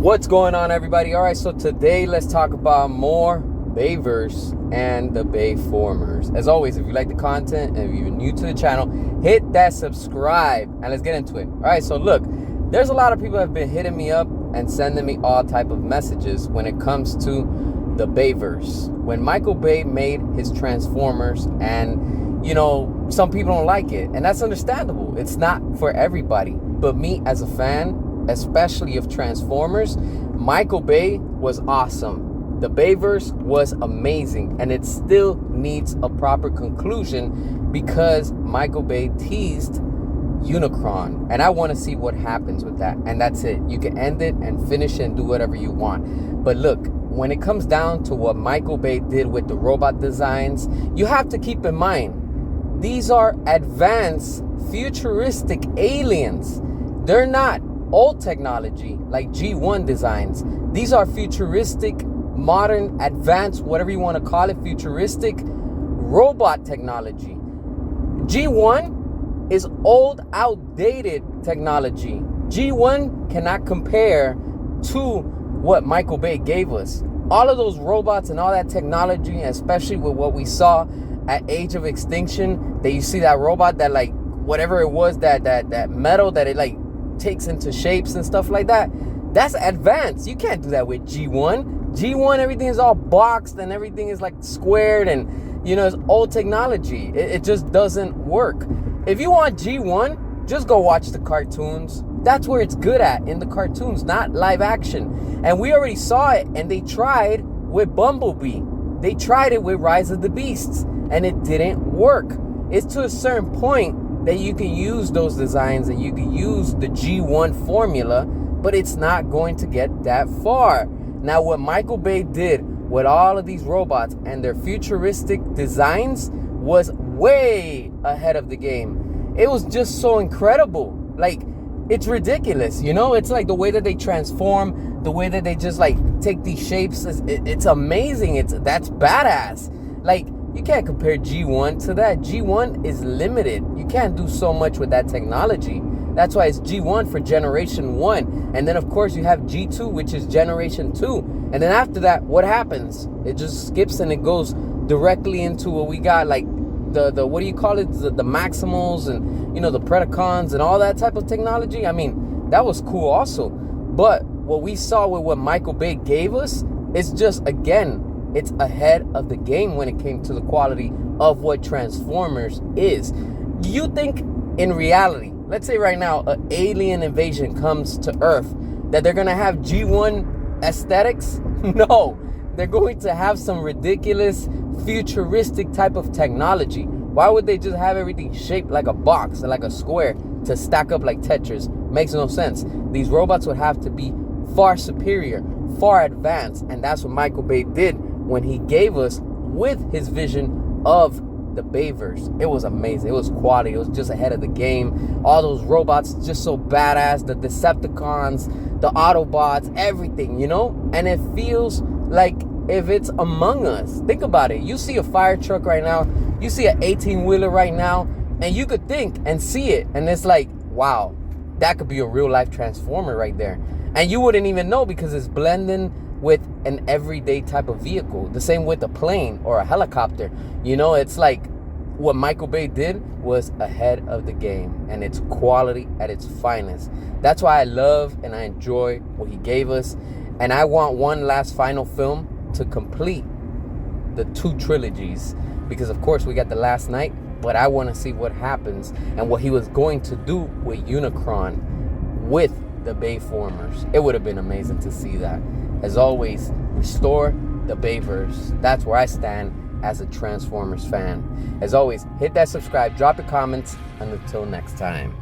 What's going on, everybody? All right, so today let's talk about more Bayverse and the Bayformers. As always, if you like the content and if you're new to the channel, hit that subscribe and let's get into it. All right, so look, there's a lot of people that have been hitting me up and sending me all type of messages when it comes to the Bayverse. When Michael Bay made his Transformers, and some people don't like it, and that's understandable. It's not for everybody, but me as a fan, especially of Transformers, Michael Bay was awesome. The Bayverse was amazing, and it still needs a proper conclusion because Michael Bay teased Unicron, and I want to see what happens with that. And that's it. You can end it and finish it and do whatever you want. But look, when it comes down to what Michael Bay did with the robot designs, you have to keep in mind, these are advanced, futuristic aliens. They're not old technology like G1 designs. These are futuristic, modern, advanced, whatever you want to call it, futuristic robot technology. G1 is old, outdated technology. G1 cannot compare to what Michael Bay gave us. All of those robots and all that technology, especially with what we saw at Age of Extinction, that you see that robot that, like, whatever it was, that metal that it like takes into shapes and stuff like that, that's advanced. You can't do that with G1. Everything is all boxed and everything is like squared, and it's old technology. It just doesn't work. If you want G1, just go watch the cartoons. That's where it's good at, in the cartoons, not live action. And we already saw it, and they tried with Bumblebee. They tried it with Rise of the Beasts, and it didn't work. It's to a certain point that you can use those designs and you can use the G1 formula, but it's not going to get that far. Now, what Michael Bay did with all of these robots and their futuristic designs was way ahead of the game. It was just so incredible. Like, it's ridiculous, It's like the way that they transform, the way that they just like take these shapes. It's amazing. That's badass. Like, you can't compare G1 to that. G1 is limited. You can't do so much with that technology. That's why it's G1 for Generation 1. And then, of course, you have G2, which is Generation 2. And then after that, what happens? It just skips and it goes directly into what we got, like the what do you call it? The Maximals and, the Predacons and all that type of technology. I mean, that was cool also. But what we saw with what Michael Bay gave us is just, again, it's ahead of the game when it came to the quality of what Transformers is. You think in reality, let's say right now, an alien invasion comes to Earth, that they're going to have G1 aesthetics? No, they're going to have some ridiculous, futuristic type of technology. Why would they just have everything shaped like a box, like a square, to stack up like Tetris? Makes no sense. These robots would have to be far superior, far advanced, and that's what Michael Bay did when he gave us with his vision of the Bayverse. It was amazing. It was quality. It was just ahead of the game. All those robots just so badass. The Decepticons, the Autobots, everything, And it feels like if it's Among Us. Think about it. You see a fire truck right now. You see an 18-wheeler right now. And you could think and see it. And it's like, wow, that could be a real-life Transformer right there. And you wouldn't even know because it's blending with an everyday type of vehicle. The same with a plane or a helicopter. It's like what Michael Bay did was ahead of the game, and it's quality at its finest. That's why I love and I enjoy what he gave us. And I want one last final film to complete the 2 trilogies, because of course we got The Last Night, but I want to see what happens and what he was going to do with Unicron, with the Bayformers. It would have been amazing to see that. As always, restore the Bayverse. That's where I stand as a Transformers fan. As always, hit that subscribe, drop your comments, and until next time.